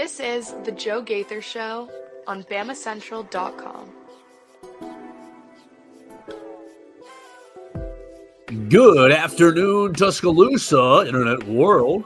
This is The Joe Gaither Show on BamaCentral.com. Good afternoon, Tuscaloosa, Internet World.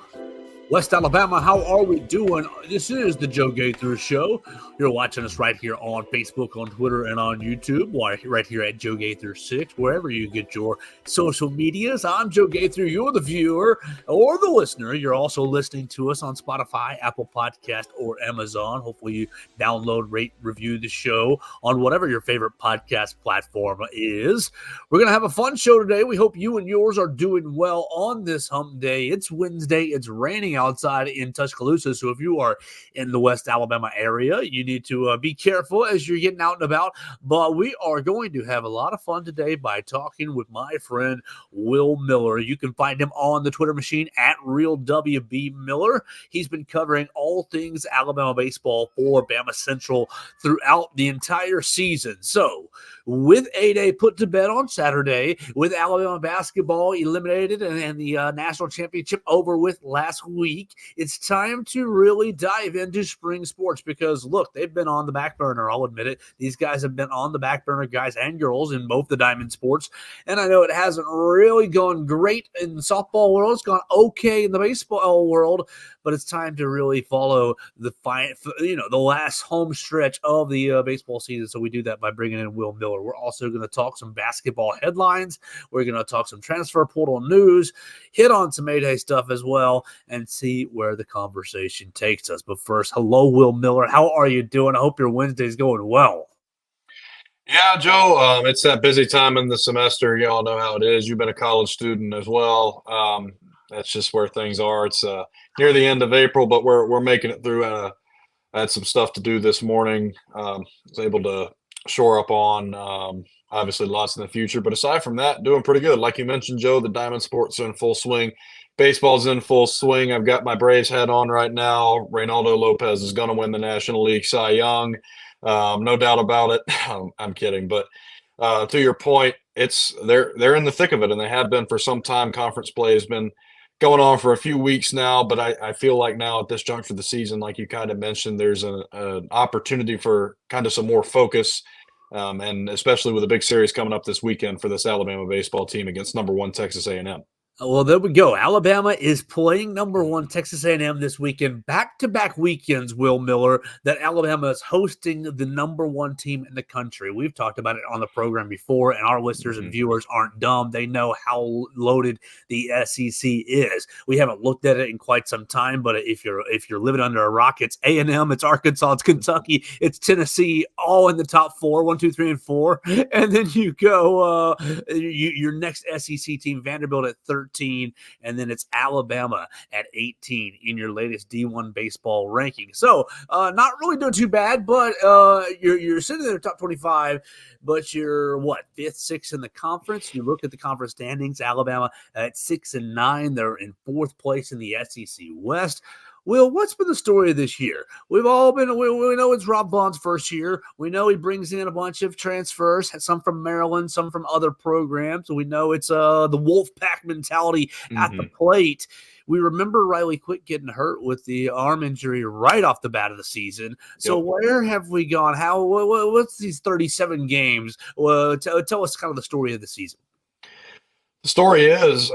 West Alabama, how are we doing? This is the Joe Gaither Show. You're watching us right here on Facebook, on Twitter, and on YouTube, right here at Joe Gaither 6, wherever you get your social medias. I'm Joe Gaither. You're the viewer or the listener. You're also listening to us on Spotify, Apple Podcast, or Amazon. Hopefully you download, rate, review the show on whatever your favorite podcast platform is. We're going to have a fun show today. We hope you and yours are doing well on this hump day. It's Wednesday. It's raining outside in Tuscaloosa, so if you are in the West Alabama area, you need to be careful as you're getting out and about. But we are going to have a lot of fun today by talking with my friend Will Miller. You can find him on the Twitter machine at RealWB He's been covering all things Alabama baseball for Bama Central throughout the entire season. So with A-Day put to bed on Saturday, with Alabama basketball eliminated and the national championship over with last week, it's time to really dive into spring sports because, look, they've been on the back burner. I'll admit it. These guys have been on the back burner, guys and girls, in both the diamond sports. And I know it hasn't really gone great in the softball world. It's gone okay in the baseball world, but it's time to really follow the last home stretch of the baseball season. So we do that by bringing in Will Miller. We're also going to talk some basketball headlines. We're going to talk some transfer portal news, hit on some A-Day stuff as well, and see where the conversation takes us. But first, hello, Will Miller. How are you doing? I hope your Wednesday's going well. Yeah, Joe, it's that busy time in the semester. You all know how it is. You've been a college student as well. That's just where things are. It's near the end of April, but we're making it through. I had some stuff to do this morning. Was able to shore up on obviously lots in the future, but aside from that, doing pretty good. Like you mentioned, Joe, the diamond sports are in full swing. Baseball's in full swing. I've got my Braves hat on right now. Reynaldo Lopez is going to win the National League Cy Young. No doubt about it. I'm kidding, but to your point, they're in the thick of it, and they have been for some time. Conference play has been going on for a few weeks now, but I feel like now at this juncture of the season, like you kind of mentioned, there's an opportunity for kind of some more focus, and especially with a big series coming up this weekend for this Alabama baseball team against number 1 Texas A&M. Well, there we go. Alabama is playing number 1 Texas A&M this weekend. Back-to-back weekends, Will Miller, that Alabama is hosting the number 1 team in the country. We've talked about it on the program before, and our listeners and viewers aren't dumb. They know how loaded the SEC is. We haven't looked at it in quite some time, but if you're living under a rock, it's A&M, it's Arkansas, it's Kentucky, it's Tennessee, all in the top 4, 1, 2, 3, and 4. And then you go your next SEC team, Vanderbilt, at 13. And then it's Alabama at 18 in your latest D1 baseball ranking. So not really doing too bad, but you're sitting in the top 25, but you're fifth, sixth in the conference. You look at the conference standings, Alabama at 6 and 9. They're in 4th place in the SEC West. Will, what's been the story of this year? We know it's Rob Vaughn's first year. We know he brings in a bunch of transfers, some from Maryland, some from other programs. We know it's the Wolfpack mentality at the plate. We remember Riley Quick getting hurt with the arm injury right off the bat of the season. So where have we gone? What's these 37 games? Tell us kind of the story of the season. The story is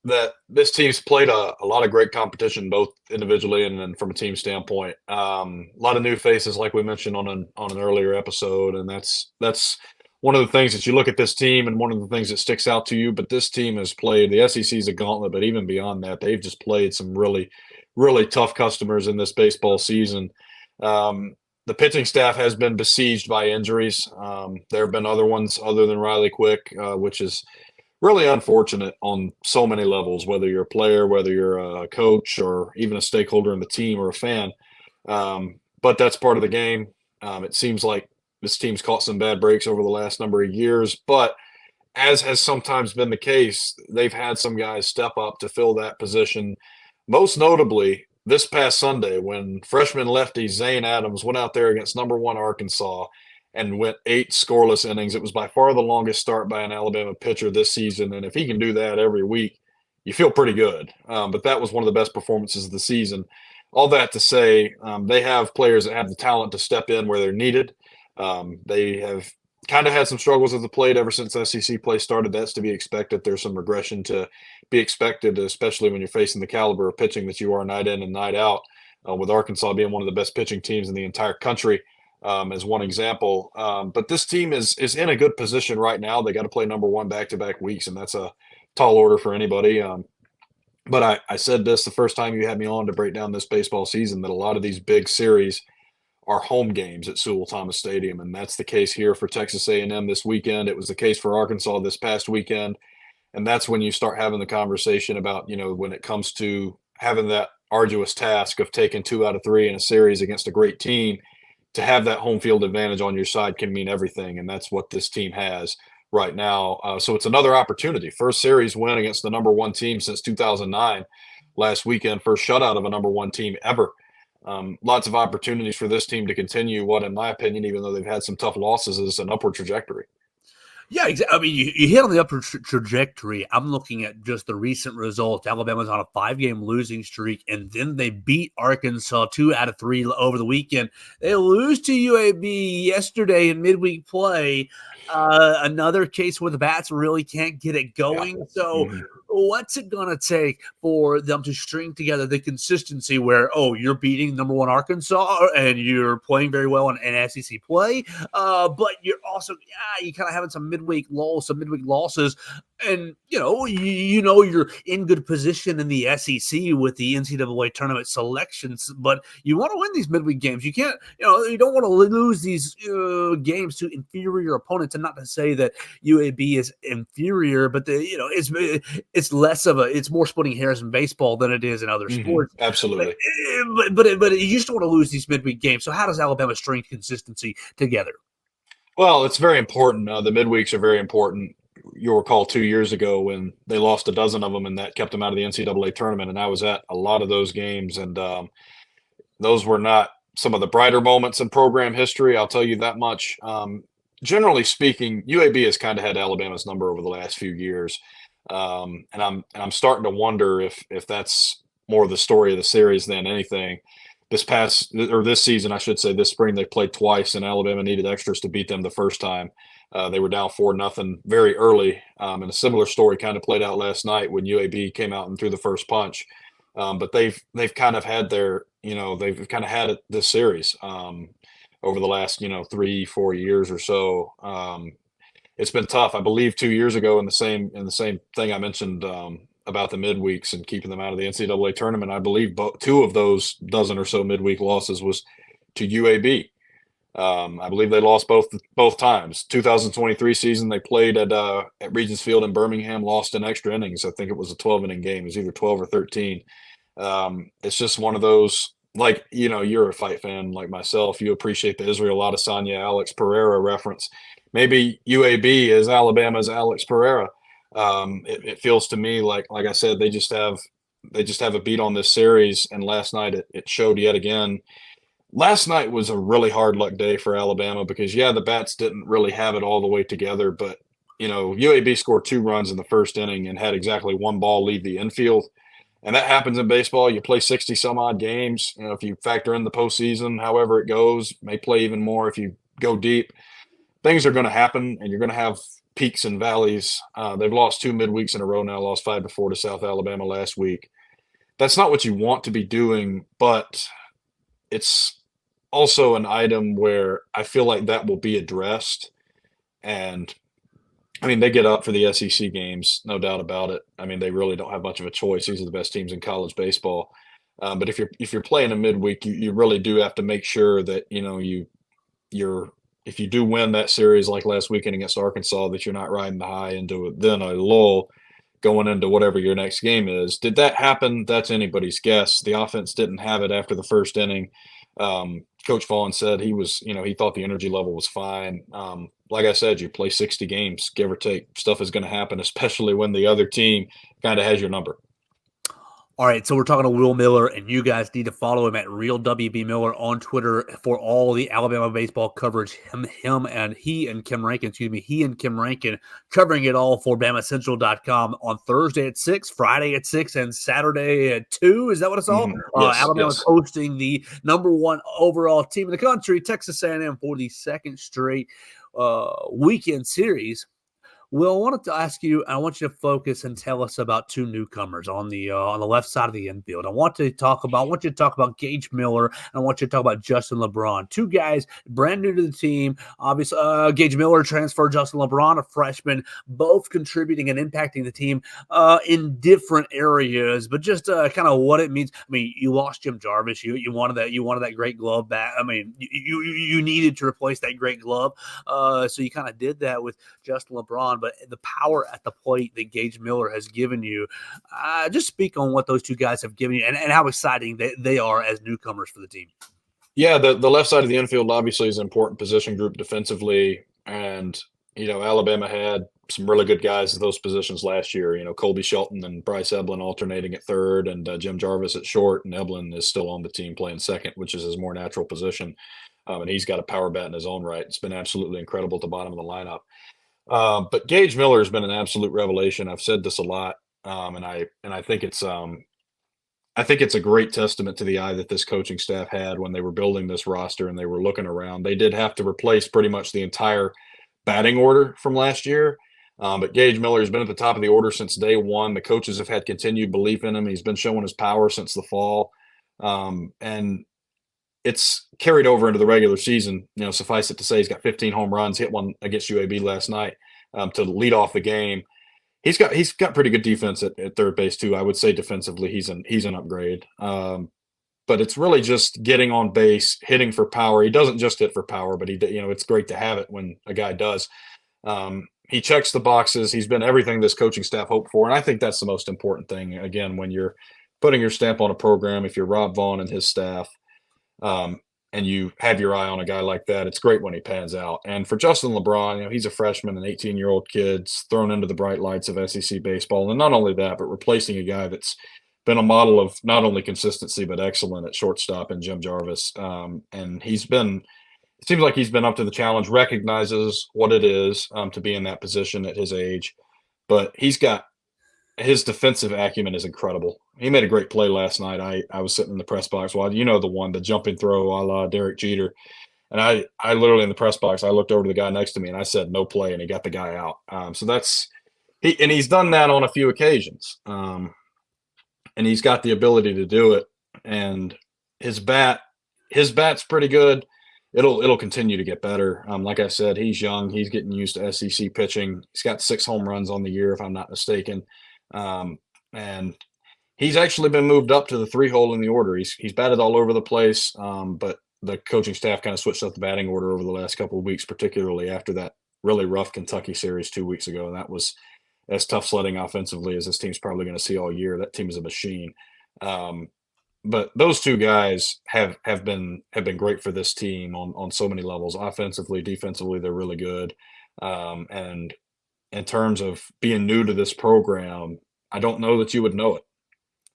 that this team's played a lot of great competition, both individually and from a team standpoint. A lot of new faces, like we mentioned on an earlier episode, and that's one of the things that you look at this team and one of the things that sticks out to you. But this team has played, the SEC's a gauntlet, but even beyond that, they've just played some really, really tough customers in this baseball season. The pitching staff has been besieged by injuries. There have been other ones other than Riley Quick, which is really unfortunate on so many levels, whether you're a player, whether you're a coach, or even a stakeholder in the team or a fan. But that's part of the game. It seems like this team's caught some bad breaks over the last number of years, but as has sometimes been the case, they've had some guys step up to fill that position. Most notably, this past Sunday, when freshman lefty Zane Adams went out there against number 1 Arkansas and went 8 scoreless innings. It was by far the longest start by an Alabama pitcher this season, and if he can do that every week, you feel pretty good. But that was one of the best performances of the season. all that to say, they have players that have the talent to step in where they're needed. They have kind of had some struggles at the plate ever since SEC play started. That's to be expected. There's some regression to be expected, especially when you're facing the caliber of pitching that you are night in and night out. With Arkansas being one of the best pitching teams in the entire country, as one example. But this team is in a good position right now. They got to play number one back-to-back weeks, and that's a tall order for anybody. But I said this the first time you had me on to break down this baseball season, that a lot of these big series are home games at Sewell Thomas Stadium, and that's the case here for Texas A&M this weekend. It was the case for Arkansas this past weekend, and that's when you start having the conversation about, when it comes to having that arduous task of taking 2 out of 3 in a series against a great team, to have that home field advantage on your side can mean everything, and that's what this team has right now. So it's another opportunity. First series win against the number one team since 2009 last weekend, first shutout of a number one team ever. Lots of opportunities for this team to continue what, in my opinion, even though they've had some tough losses, is an upward trajectory. Yeah, exactly. I mean, you hit on the upward trajectory. I'm looking at just the recent results. Alabama's on a 5-game losing streak, and then they beat Arkansas 2 out of 3 over the weekend. They lose to UAB yesterday in midweek play. Another case where the bats really can't get it going. Yeah. So what's it going to take for them to string together the consistency where, you're beating number one Arkansas and you're playing very well in SEC play, but you're also, you kind of having some midweek losses, and you're in good position in the SEC with the NCAA tournament selections, but you want to win these midweek games. You can't, you don't want to lose these games to inferior opponents. And not to say that UAB is inferior, but it's less of it's more splitting hairs in baseball than it is in other sports. Absolutely. But you just don't want to lose these midweek games. So how does Alabama string consistency together? Well, it's very important. The midweeks are very important. You'll recall 2 years ago when they lost a dozen of them, and that kept them out of the NCAA tournament. And I was at a lot of those games, and those were not some of the brighter moments in program history. I'll tell you that much. Generally speaking, UAB has kind of had Alabama's number over the last few years, and I'm starting to wonder if that's more of the story of the series than anything. This season, I should say, this spring they played twice, and Alabama needed extras to beat them the first time. They were down 4-0 very early, and a similar story kind of played out last night when UAB came out and threw the first punch. But they've kind of had they've kind of had it this series over the last 3-4 years or so. It's been tough. I believe 2 years ago in the same thing I mentioned about the midweeks and keeping them out of the NCAA tournament, I believe 2 of those dozen or so midweek losses was to UAB. I believe they lost both times. 2023 season, they played at Regents Field in Birmingham, lost in extra innings. I think it was a 12-inning game. It was either 12 or 13. It's just one of those, you're a fight fan like myself. You appreciate the Israel Adesanya, Alex Pereira reference. Maybe UAB is Alabama's Alex Pereira. It feels to me like I said, they just have a beat on this series, and last night it showed yet again. Last night was a really hard luck day for Alabama because the bats didn't really have it all the way together, but UAB scored 2 runs in the first inning and had exactly 1 ball leave the infield. And that happens in baseball. You play 60 some odd games. If you factor in the postseason, however it goes, may play even more if you go deep. Things are going to happen, and you're going to have peaks and valleys. They've lost 2 midweeks in a row now, lost 5-4 to South Alabama last week. That's not what you want to be doing, but it's also an item where I feel like that will be addressed. And I mean, they get up for the SEC games, no doubt about it. I mean, they really don't have much of a choice. These are the best teams in college baseball. But if you're playing a midweek, you really do have to make sure that if you do win that series like last weekend against Arkansas, that you're not riding the high into then a lull going into whatever your next game is. Did that happen? That's anybody's guess. The offense didn't have it after the first inning. Coach Vaughn said he thought the energy level was fine. Like I said, you play 60 games, give or take. Stuff is going to happen, especially when the other team kind of has your number. All right, so we're talking to Will Miller, and you guys need to follow him at Real WB Miller on Twitter for all the Alabama baseball coverage. He and Kim Rankin covering it all for BamaCentral.com on Thursday at 6, Friday at 6, and Saturday at 2. Is that what it's all? Yes, Alabama's yes. hosting the number 1 overall team in the country, Texas A&M, for the second straight weekend series. Will, I wanted to ask you, I want you to focus and tell us about two newcomers on the left side of the infield. I want you to talk about Gage Miller, and I want you to talk about Justin LeBron. Two guys brand new to the team. Obviously, Gage Miller transferred, Justin LeBron, a freshman, both contributing and impacting the team in different areas, but just kind of what it means. I mean, you lost Jim Jarvis. You wanted that great glove back. I mean, you needed to replace that great glove. So you kind of did that with Justin LeBron, but the power at the plate that Gage Miller has given you, just speak on what those two guys have given you and how exciting they are as newcomers for the team. Yeah, the left side of the infield obviously is an important position group defensively, and Alabama had some really good guys at those positions last year. Colby Shelton and Bryce Eblin alternating at third, and Jim Jarvis at short, and Eblin is still on the team playing second, which is his more natural position. And he's got a power bat in his own right. It's been absolutely incredible at the bottom of the lineup. But Gage Miller has been an absolute revelation. I've said this a lot, and I think it's a great testament to the eye that this coaching staff had when they were building this roster and they were looking around. They did have to replace pretty much the entire batting order from last year. But Gage Miller has been at the top of the order since day one. The coaches have had continued belief in him. He's been showing his power since the fall. And it's carried over into the regular season. Suffice it to say, he's got 15 home runs, hit one against UAB last night to lead off the game. He's got pretty good defense at third base too. I would say defensively, he's an upgrade. But it's really just getting on base, hitting for power. He doesn't just hit for power, but it's great to have it when a guy does. He checks the boxes. He's been everything this coaching staff hoped for, and I think that's the most important thing. Again, when you're putting your stamp on a program, if you're Rob Vaughn and his staff, and you have your eye on a guy like that, it's great when he pans out. And for Justin LeBron, he's a freshman, an 18-year-old kid thrown into the bright lights of SEC baseball. And not only that, but replacing a guy that's been a model of not only consistency, but excellent at shortstop in Jim Jarvis. And it seems like he's been up to the challenge, recognizes what it is to be in that position at his age. But his defensive acumen is incredible. He made a great play last night. I was sitting in the press box while the jumping throw a la Derek Jeter. And I literally in the press box, I looked over to the guy next to me and I said, no play. And he got the guy out. So he's done that on a few occasions. And he's got the ability to do it. And his bat's pretty good. It'll continue to get better. Like I said, he's young. He's getting used to SEC pitching. He's got 6 home runs on the year, if I'm not mistaken. And he's actually been moved up to the 3-hole in the order. He's batted all over the place, but the coaching staff kind of switched up the batting order over the last couple of weeks, particularly after that really rough Kentucky series 2 weeks ago. And that was as tough sledding offensively as this team's probably going to see all year. That team is a machine. But those two guys have been great for this team on so many levels. Offensively, defensively, they're really good. And in terms of being new to this program, I don't know that you would know it.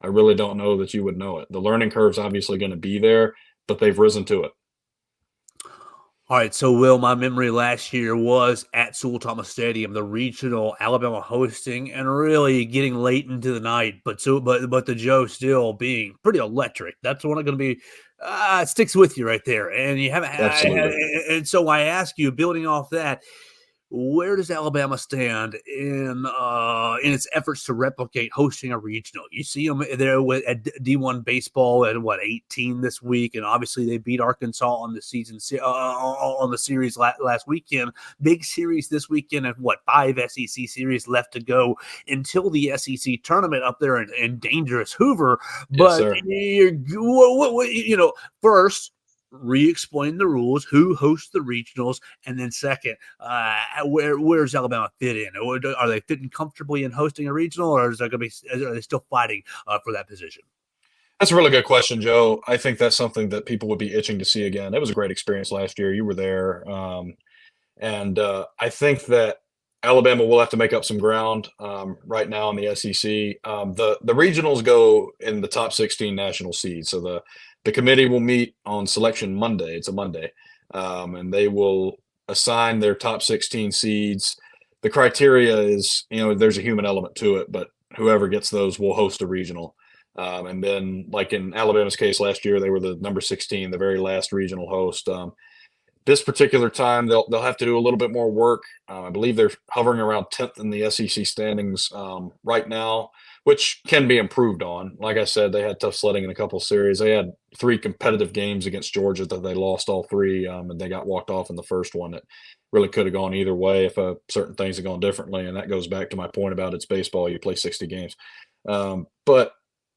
I really don't know that you would know it. The learning curve's obviously going to be there, but they've risen to it. All right, so Will, my memory last year was at Sewell Thomas Stadium, the regional, Alabama hosting, and really getting late into the night, but the Joe still being pretty electric. That's one going to be it sticks with you right there, and you haven't. And so I ask you, building off that, where does Alabama stand in its efforts to replicate hosting a regional? You see them there at D1 baseball at 18 this week, and obviously they beat Arkansas on the on the series last weekend. Big series this weekend, and 5 SEC series left to go until the SEC tournament up there in dangerous Hoover. But first, re-explain the rules, who hosts the regionals, and then second, where's Alabama fit in? Are they fitting comfortably in hosting a regional, or are they still fighting for that position? That's a really good question, Joe. I think that's something that people would be itching to see again. It was a great experience last year. You were there. And I think that Alabama will have to make up some ground right now in the SEC. The regionals go in the top 16 national seeds. So the committee will meet on selection Monday. It's a Monday, and they will assign their top 16 seeds. The criteria is, there's a human element to it, but whoever gets those will host a regional. And then, like in Alabama's case last year, they were the number 16, the very last regional host. This particular time, they'll have to do a little bit more work. I believe they're hovering around 10th in the SEC standings right now, which can be improved on. Like I said, they had tough sledding in a couple of series. They had 3 competitive games against Georgia that they lost all 3, and they got walked off in the first one. It really could have gone either way if certain things had gone differently, and that goes back to my point about it's baseball. You play 60 games. But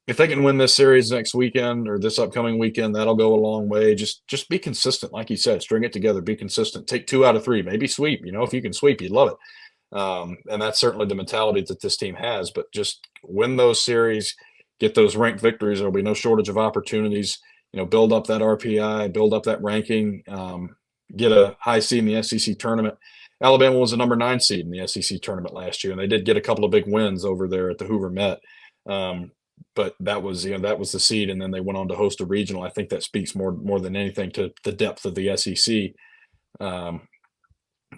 if they can win this series next weekend or this upcoming weekend, that'll go a long way. Just be consistent. Like you said, string it together, be consistent, take 2 out of 3, maybe sweep. If you can sweep, you'd love it. And that's certainly the mentality that this team has, but just win those series, get those ranked victories. There'll be no shortage of opportunities, build up that RPI, build up that ranking, get a high seed in the SEC tournament. Alabama was a number 9 seed in the SEC tournament last year, and they did get a couple of big wins over there at the Hoover Met. But that was the seed, and then they went on to host a regional. I think that speaks more than anything to the depth of the SEC.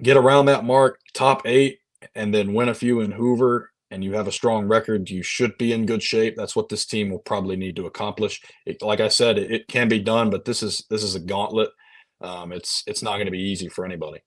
Get around that mark, top 8, and then win a few in Hoover, and you have a strong record. You should be in good shape. That's what this team will probably need to accomplish. Like I said, it can be done, but this is a gauntlet. It's not going to be easy for anybody.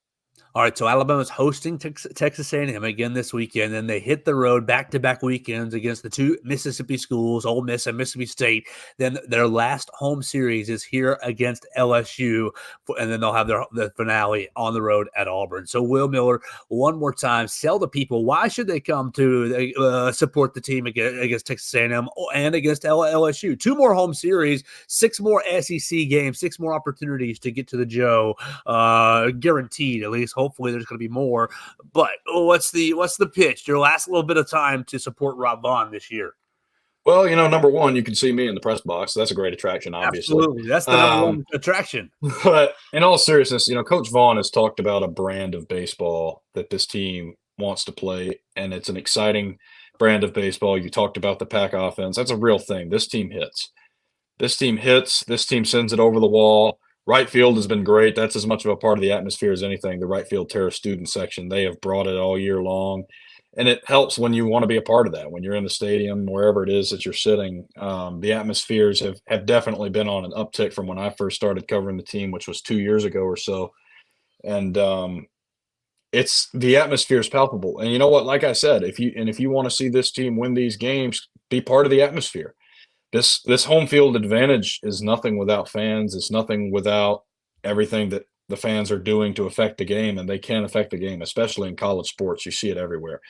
All right, so Alabama's hosting Texas A&M again this weekend, and they hit the road back-to-back weekends against the 2 Mississippi schools, Ole Miss and Mississippi State. Then their last home series is here against LSU, and then they'll have the finale on the road at Auburn. So, Will Miller, one more time, sell the people. Why should they come to support the team against Texas A&M and against LSU? 2 more home series, 6 more SEC games, 6 more opportunities to get to the Joe, guaranteed at least. Hopefully there's going to be more, but what's the pitch? Your last little bit of time to support Rob Vaughn this year. Well, number one, you can see me in the press box. So that's a great attraction, obviously. Absolutely. That's the number one attraction. But in all seriousness, Coach Vaughn has talked about a brand of baseball that this team wants to play, and it's an exciting brand of baseball. You talked about the pack offense. That's a real thing. This team hits. This team sends it over the wall. Right field has been great. That's as much of a part of the atmosphere as anything. The right field terrace student section, they have brought it all year long. And it helps when you want to be a part of that. When you're in the stadium, wherever it is that you're sitting, the atmospheres have definitely been on an uptick from when I first started covering the team, which was 2 years ago or so. And the atmosphere is palpable. And you know what? Like I said, if you want to see this team win these games, be part of the atmosphere. This home field advantage is nothing without fans. It's nothing without everything that the fans are doing to affect the game, and they can affect the game, especially in college sports. You see it everywhere.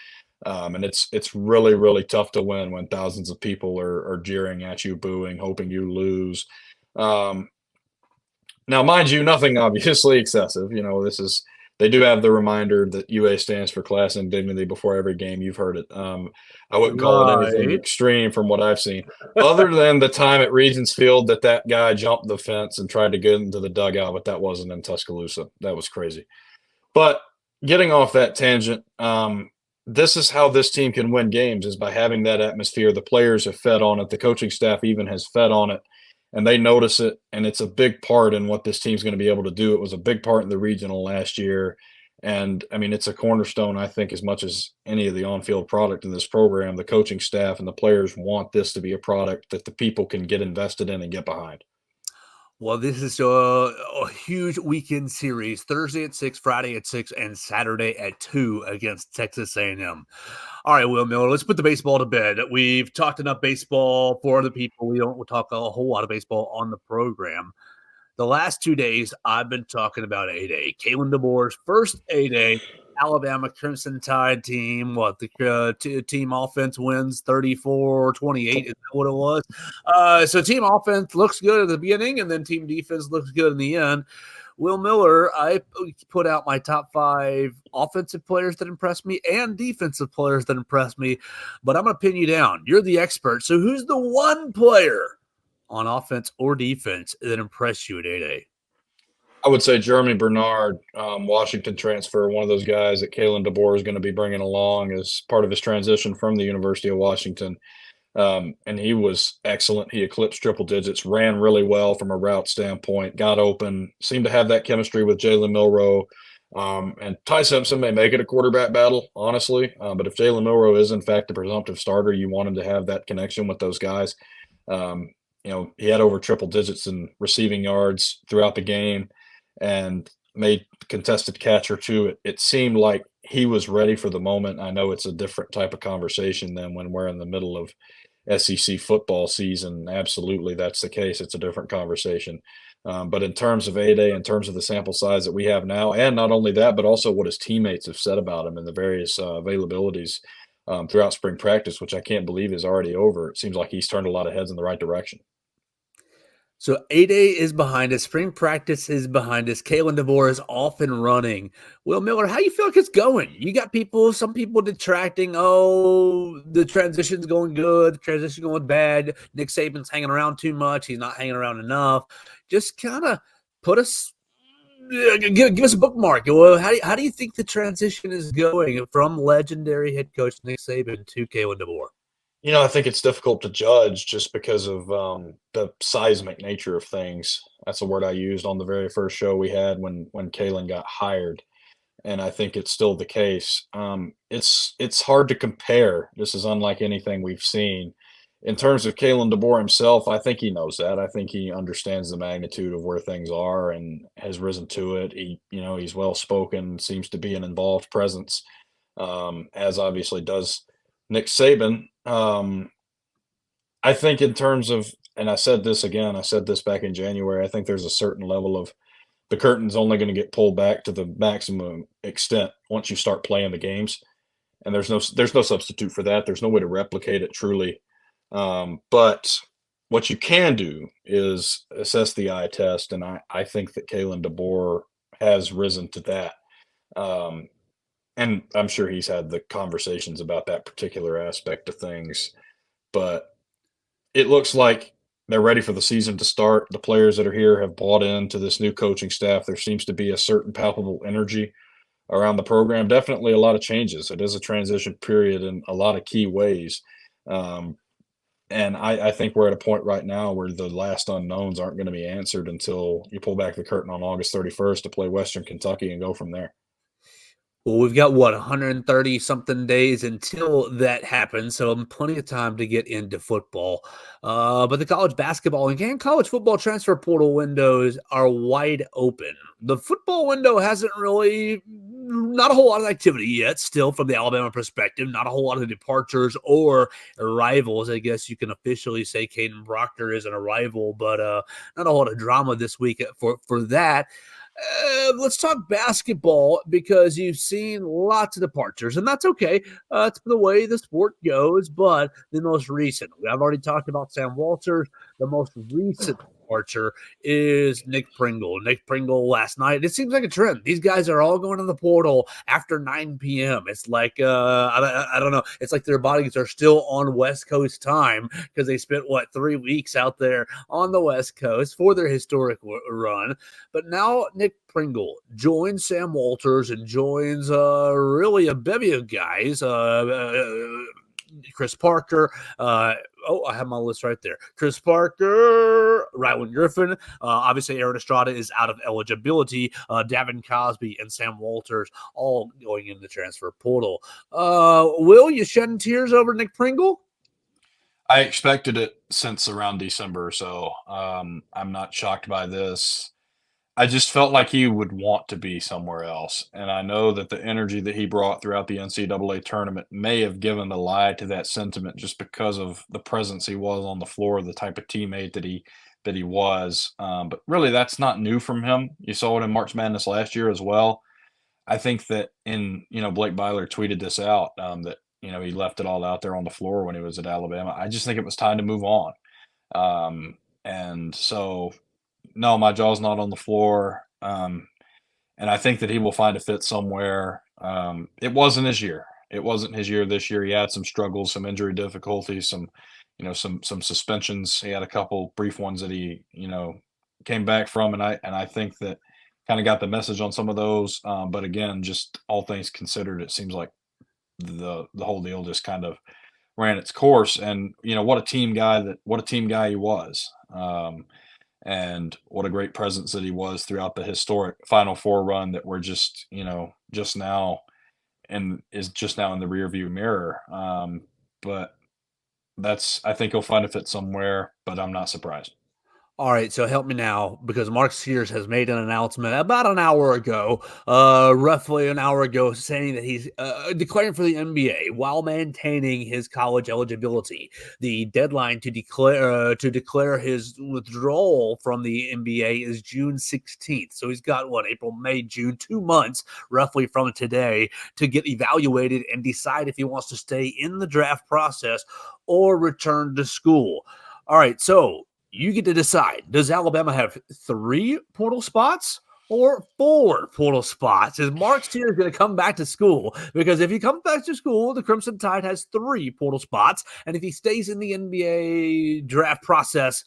And it's really, really tough to win when thousands of people are jeering at you, booing, hoping you lose. Now, mind you, nothing obviously excessive. They do have the reminder that UA stands for class and dignity before every game. You've heard it. I wouldn't call it anything extreme from what I've seen, other than the time at Regents Field that guy jumped the fence and tried to get into the dugout, but that wasn't in Tuscaloosa. That was crazy. But getting off that tangent, this is how this team can win games, is by having that atmosphere. The players have fed on it. The coaching staff even has fed on it, and they notice it, and it's a big part in what this team's going to be able to do. It was a big part in the regional last year, and I mean, it's a cornerstone, I think, as much as any of the on-field product in this program. The coaching staff and the players want this to be a product that the people can get invested in and get behind. Well, this is a huge weekend series, Thursday at 6, Friday at 6, and Saturday at 2 against Texas A&M. All right, Will Miller, let's put the baseball to bed. We've talked enough baseball for other people. We'll talk a whole lot of baseball on the program. The last 2 days, I've been talking about A-Day. Kalen DeBoer's first A-Day. Alabama Crimson Tide team. The team offense wins 34-28. Is that what it was? So team offense looks good at the beginning, and then team defense looks good in the end. Will Miller, I put out my top 5 offensive players that impressed me and defensive players that impressed me, but I'm going to pin you down. You're the expert. So who's the one player on offense or defense that impressed you at A-Day? I would say Jeremy Bernard, Washington transfer, one of those guys that Kalen DeBoer is going to be bringing along as part of his transition from the University of Washington. And he was excellent. He eclipsed triple digits, ran really well from a route standpoint, got open, seemed to have that chemistry with Jalen Milrow. And Ty Simpson may make it a quarterback battle, honestly. But if Jalen Milrow is, in fact, a presumptive starter, you want him to have that connection with those guys. Um, he had over triple digits in receiving yards throughout the game and made contested catch or two. It seemed like he was ready for the moment. I know it's a different type of conversation than when we're in the middle of SEC football season. Absolutely, that's the case. It's a different conversation. But in terms of A-Day, in terms of the sample size that we have now, and not only that, but also what his teammates have said about him and the various availabilities throughout spring practice, which I can't believe is already over. It seems like he's turned a lot of heads in the right direction. So A-Day is behind us. Spring practice is behind us. Kalen DeVore is off and running. Will Miller, how you feel like it's going? You got some people detracting. Oh, the transition's going good. The transition's going bad. Nick Saban's hanging around too much. He's not hanging around enough. Just kind of put us, give us a bookmark. Well, how do you think the transition is going from legendary head coach Nick Saban to Kalen DeVore? I think it's difficult to judge just because of the seismic nature of things. That's a word I used on the very first show we had when Kalen got hired, and I think it's still the case. It's hard to compare. This is unlike anything we've seen. In terms of Kalen DeBoer himself, I think he knows that. I think he understands the magnitude of where things are and has risen to it. He's well spoken, seems to be an involved presence, as obviously does Nick Saban. I think in terms of, and I said this again, I said this back in January, I think there's a certain level of the curtain's only going to get pulled back to the maximum extent once you start playing the games. And there's no substitute for that. There's no way to replicate it truly. But what you can do is assess the eye test, and I think that Kalen DeBoer has risen to that. Um, and I'm sure he's had the conversations about that particular aspect of things. But it looks like they're ready for the season to start. The players that are here have bought into this new coaching staff. There seems to be a certain palpable energy around the program. Definitely a lot of changes. It is a transition period in a lot of key ways. Um, and I think we're at a point right now where the last unknowns aren't going to be answered until you pull back the curtain on August 31st to play Western Kentucky and go from there. Well, we've got 130 something days until that happens, so plenty of time to get into football. But the college basketball and college football transfer portal windows are wide open. The football window hasn't really, not a whole lot of activity yet, still from the Alabama perspective, not a whole lot of departures or arrivals. I guess you can officially say Caden Proctor is an arrival, but not a whole lot of drama this week for that. Let's talk basketball because you've seen lots of departures, and that's okay. It's the way the sport goes. But the most recent, I've already talked about Sam Walters. The most recent departure is Nick Pringle. Nick Pringle last night. It seems like a trend. These guys are all going to the portal after 9 p.m. It's like I don't know. It's like their bodies are still on West Coast time because they spent 3 weeks out there on the West Coast for their historic run. But now Nick Pringle joins Sam Walters and joins really a bevy of guys. Chris Parker. I have my list right there. Chris Parker, Rylan Griffin. Obviously, Aaron Estrada is out of eligibility. Davin Cosby and Sam Walters all going in the transfer portal. Will, you shedding tears over Nick Pringle? I expected it since around December, so I'm not shocked by this. I just felt like he would want to be somewhere else, and I know that the energy that he brought throughout the NCAA tournament may have given the lie to that sentiment just because of the presence he was on the floor, the type of teammate that he was. But really, that's not new from him. You saw it in March Madness last year as well. I think that Blake Byler tweeted this out that he left it all out there on the floor when he was at Alabama. I just think it was time to move on, and so no, my jaw's not on the floor. And I think that he will find a fit somewhere. It wasn't his year. It wasn't his year this year. He had some struggles, some injury difficulties, some suspensions. He had a couple brief ones that he came back from, and I think that kind of got the message on some of those. But again, just all things considered, it seems like the whole deal just kind of ran its course. And what a team guy he was. And what a great presence that he was throughout the historic Final Four run that we're just now and is just now in the rearview mirror. But I think he'll find a fit somewhere, but I'm not surprised. All right, so help me now because Mark Sears has made an announcement about an hour ago, roughly an hour ago, saying that he's declaring for the NBA while maintaining his college eligibility. The deadline to declare his withdrawal from the NBA is June 16th. So he's got April, May, June, 2 months roughly from today to get evaluated and decide if he wants to stay in the draft process or return to school. All right, so you get to decide. Does Alabama have 3 portal spots or 4 portal spots? Is Mark Sears going to come back to school? Because if he comes back to school, the Crimson Tide has 3 portal spots. And if he stays in the NBA draft process,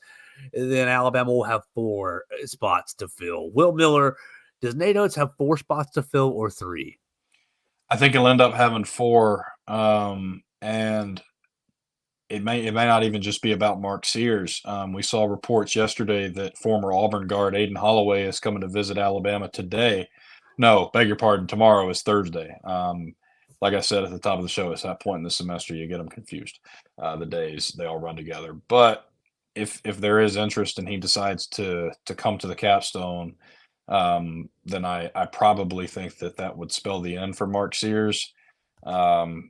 then Alabama will have 4 spots to fill. Will Miller, does Nate Oates have 4 spots to fill or 3? I think he'll end up having 4. And it may not even just be about Mark Sears. We saw reports yesterday that former Auburn guard Aiden Holloway is coming to visit Alabama today. No, beg your pardon. Tomorrow is Thursday. Like I said at the top of the show, it's that point in the semester you get them confused. The days they all run together. But if there is interest and he decides to come to the capstone, then I probably think that would spell the end for Mark Sears,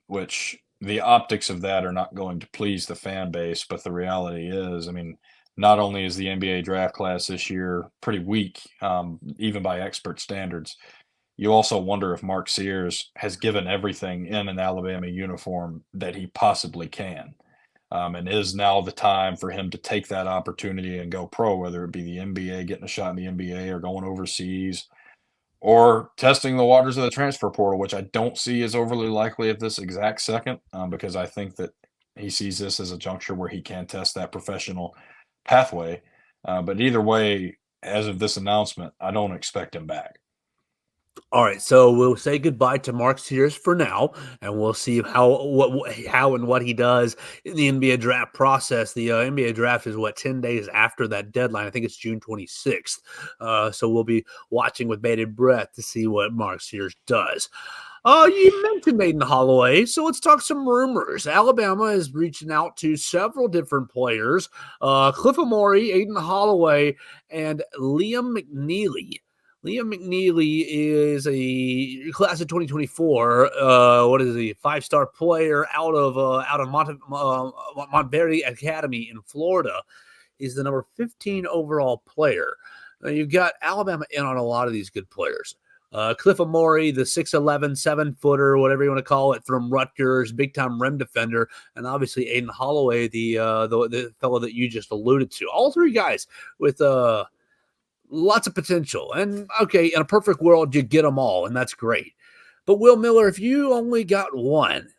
which the optics of that are not going to please the fan base. But the reality is, I mean, not only is the NBA draft class this year pretty weak, even by expert standards, you also wonder if Mark Sears has given everything in an Alabama uniform that he possibly can. And is now the time for him to take that opportunity and go pro, whether it be the NBA, getting a shot in the NBA, or going overseas, or testing the waters of the transfer portal, which I don't see as overly likely at this exact second, because I think that he sees this as a juncture where he can test that professional pathway. But either way, as of this announcement, I don't expect him back. All right, so we'll say goodbye to Mark Sears for now, and we'll see how and what he does in the NBA draft process. The NBA draft is 10 days after that deadline. I think it's June 26th. So we'll be watching with bated breath to see what Mark Sears does. You mentioned Aiden Holloway, so let's talk some rumors. Alabama is reaching out to several different players: Cliff Amore, Aiden Holloway, and Liam McNeely. Liam McNeely is a class of 2024. What is he? 5-star player out of Montberry Academy in Florida. He's the number 15 overall player. Now, you've got Alabama in on a lot of these good players. Cliff Amore, the 6'11", 7-footer, whatever you want to call it, from Rutgers, big-time rim defender, and obviously Aiden Holloway, the fellow that you just alluded to. All 3 guys with lots of potential. And okay, in a perfect world, you get them all, and that's great. But Will Miller, if you only got one,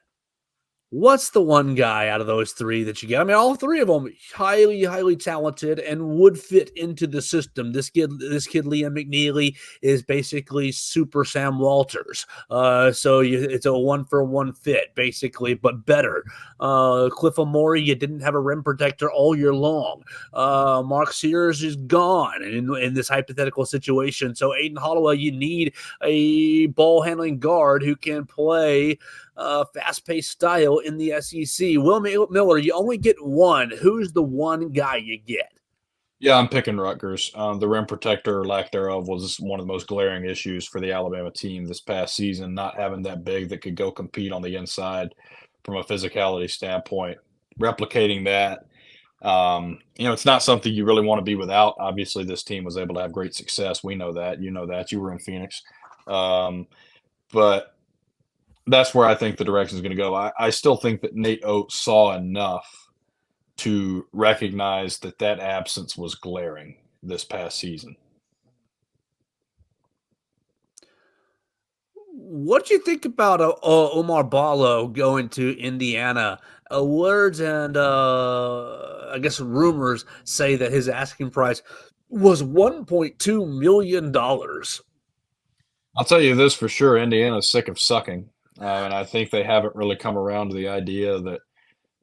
what's the one guy out of those 3 that you get? I mean, all 3 of them highly, highly talented and would fit into the system. This kid, Liam McNeely, is basically super Sam Walters. So it's a 1-for-1 fit, basically, but better. Cliff Amore, you didn't have a rim protector all year long. Mark Sears is gone in this hypothetical situation. So Aiden Holloway, you need a ball-handling guard who can play fast-paced style in the SEC. Will Miller, you only get one. Who's the one guy you get? Yeah, I'm picking Rutgers. The rim protector, or lack thereof, was one of the most glaring issues for the Alabama team this past season, not having that big that could go compete on the inside from a physicality standpoint. Replicating that, it's not something you really want to be without. Obviously, this team was able to have great success. We know that. You know that. You were in Phoenix. But that's where I think the direction is going to go. I still think that Nate Oates saw enough to recognize that absence was glaring this past season. What do you think about Omar Ballo going to Indiana? Words and I guess rumors say that his asking price was $1.2 million. I'll tell you this for sure: Indiana's sick of sucking, and I think they haven't really come around to the idea that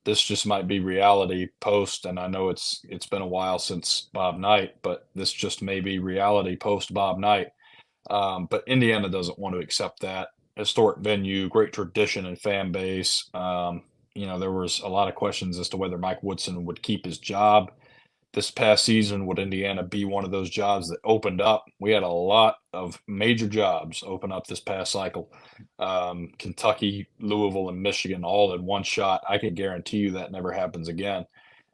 this just might be reality post. And I know it's been a while since Bob Knight, but this just may be reality post Bob Knight. But Indiana doesn't want to accept that. Historic venue, great tradition and fan base. There was a lot of questions as to whether Mike Woodson would keep his job this past season. Would Indiana be one of those jobs that opened up? We had a lot of major jobs open up this past cycle. Kentucky, Louisville, and Michigan all in one shot. I can guarantee you that never happens again.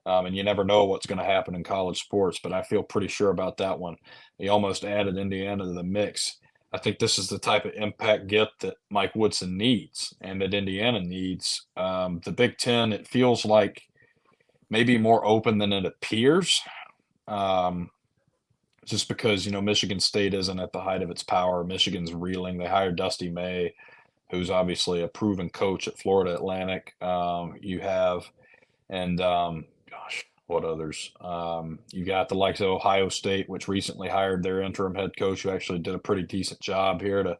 And you never know what's going to happen in college sports, but I feel pretty sure about that one. He almost added Indiana to the mix. I think this is the type of impact get that Mike Woodson needs and that Indiana needs. The Big Ten, it feels like maybe more open than it appears, um, just because, Michigan State isn't at the height of its power. Michigan's reeling. They hired Dusty May, who's obviously a proven coach at Florida Atlantic. You have, and gosh, what others? You got the likes of Ohio State, which recently hired their interim head coach, who actually did a pretty decent job here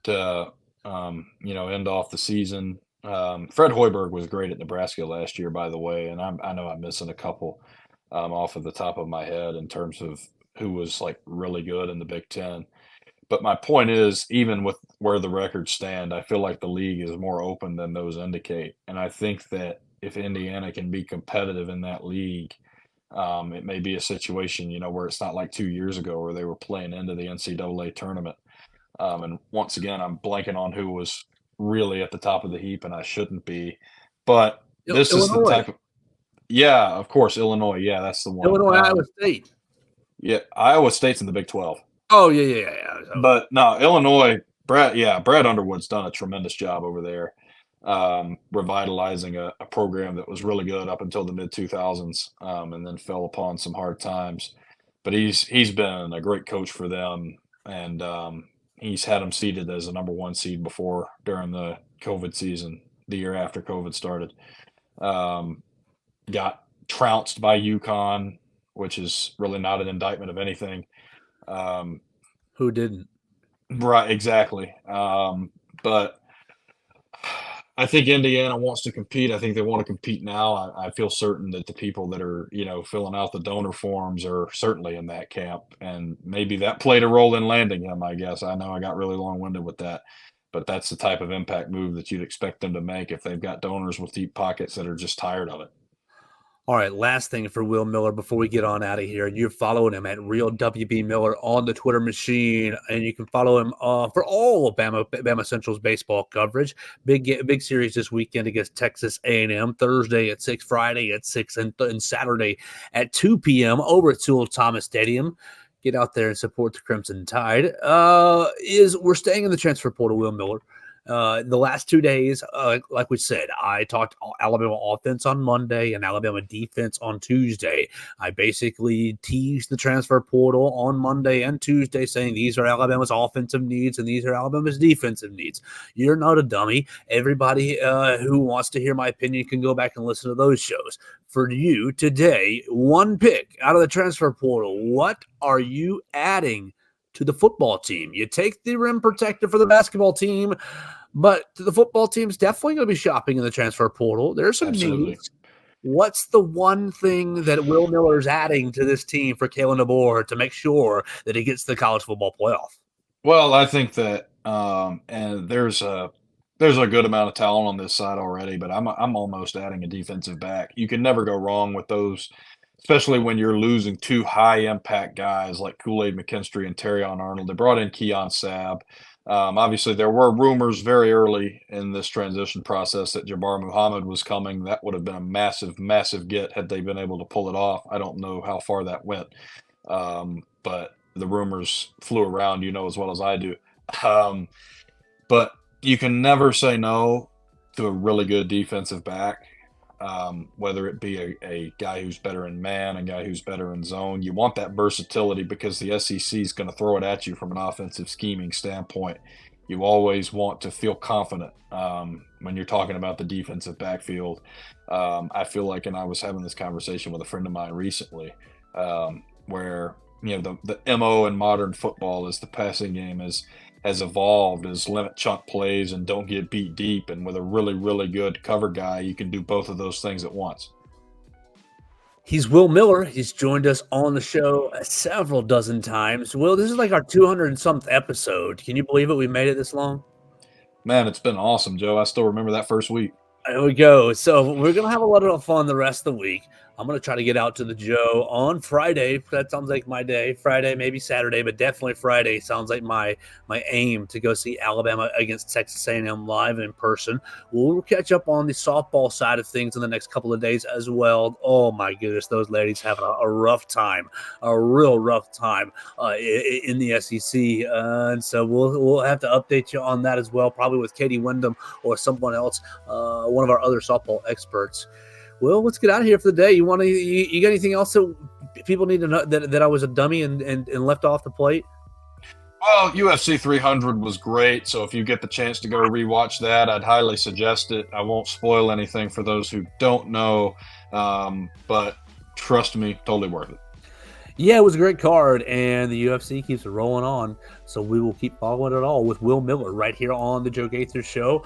to end off the season. Fred Hoiberg was great at Nebraska last year, by the way, and I know I'm missing a couple off of the top of my head in terms of who was like really good in the Big Ten. But my point is, even with where the records stand, I feel like the league is more open than those indicate. And I think that if Indiana can be competitive in that league, it may be a situation, where it's not like 2 years ago where they were playing into the NCAA tournament. And once again, I'm blanking on who was really at the top of the heap, and I shouldn't be. But this is the Illinois. type of, yeah, of course, Illinois. Yeah, that's the one. Illinois, Iowa State. Yeah, Iowa State's in the Big 12. Oh, yeah. But no, Illinois, Brad Underwood's done a tremendous job over there, revitalizing a program that was really good up until the mid 2000s, and then fell upon some hard times. But he's been a great coach for them, and he's had them seeded as a number one seed before during the COVID season, the year after COVID started. Got trounced by UConn, which is really not an indictment of anything. Who didn't? Right, exactly. But I think Indiana wants to compete. I think they want to compete now. I feel certain that the people that are, filling out the donor forms are certainly in that camp. And maybe that played a role in landing him, I guess. I know I got really long-winded with that, but that's the type of impact move that you'd expect them to make if they've got donors with deep pockets that are just tired of it. All right, last thing for Will Miller before we get on out of here. You're following him at Real WB Miller on the Twitter machine, and you can follow him for all of Bama Central's baseball coverage. Big series this weekend against Texas A&M, Thursday at 6, Friday at 6, and Saturday at 2 p.m. over at Sewell Thomas Stadium. Get out there and support the Crimson Tide. We're staying in the transfer portal, Will Miller. The last 2 days, like we said, I talked Alabama offense on Monday and Alabama defense on Tuesday. I basically teased the transfer portal on Monday and Tuesday, saying these are Alabama's offensive needs and these are Alabama's defensive needs. You're not a dummy. Everybody who wants to hear my opinion can go back and listen to those shows. For you today, one pick out of the transfer portal. What are you adding to the football team? You take the rim protector for the basketball team, but the football team's definitely going to be shopping in the transfer portal. There's some needs. What's the one thing that Will Miller's adding to this team for Kalen DeBoer to make sure that he gets to the college football playoff? Well, I think that, and there's a good amount of talent on this side already, but I'm almost adding a defensive back. You can never go wrong with those, especially when you're losing two high impact guys like Kool-Aid McKinstry and Terrion Arnold. They brought in Keon Sabb. Obviously, there were rumors very early in this transition process that Jabbar Muhammad was coming. That would have been a massive, massive get had they been able to pull it off. I don't know how far that went, but the rumors flew around, as well as I do. But you can never say no to a really good defensive back. Whether it be a guy who's better in man, a guy who's better in zone. You want that versatility because the SEC is going to throw it at you from an offensive scheming standpoint. You always want to feel confident when you're talking about the defensive backfield. I feel like, and I was having this conversation with a friend of mine recently, where the MO in modern football is the passing game has evolved, is limit chunk plays and don't get beat deep. And with a really, really good cover guy, you can do both of those things at once. He's Will Miller. He's joined us on the show several dozen times. Will, this is like our 200 and something episode. Can you believe it? We made it this long? Man, it's been awesome, Joe. I still remember that first week. There we go. So we're going to have a lot of fun the rest of the week. I'm going to try to get out to the Joe on Friday. That sounds like my day. Friday, maybe Saturday, but definitely Friday sounds like my aim to go see Alabama against Texas A&M live in person. We'll catch up on the softball side of things in the next couple of days as well. Oh, my goodness. Those ladies have a rough time, a real rough time in the SEC. And so we'll have to update you on that as well, probably with Katie Wyndham or someone else, one of our other softball experts. Well, let's get out of here for the day. You got anything else that people need to know that I was a dummy and left off the plate? Well, UFC 300 was great. So if you get the chance to go rewatch that, I'd highly suggest it. I won't spoil anything for those who don't know, but trust me, totally worth it. Yeah, it was a great card, and the UFC keeps rolling on. So we will keep following it all with Will Miller right here on the Joe Gaither Show.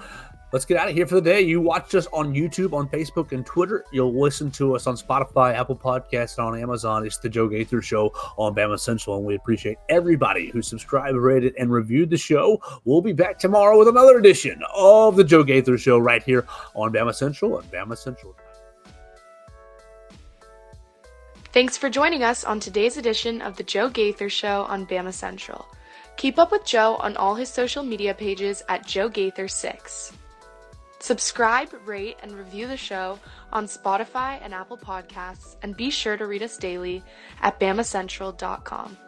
Let's get out of here for the day. You watched us on YouTube, on Facebook, and Twitter. You'll listen to us on Spotify, Apple Podcasts, and on Amazon. It's the Joe Gaither Show on Bama Central, and we appreciate everybody who subscribed, rated, and reviewed the show. We'll be back tomorrow with another edition of the Joe Gaither Show right here on Bama Central and Bama Central. Thanks for joining us on today's edition of the Joe Gaither Show on Bama Central. Keep up with Joe on all his social media pages at Joe Gaither6. Subscribe, rate, and review the show on Spotify and Apple Podcasts, and be sure to read us daily at BamaCentral.com.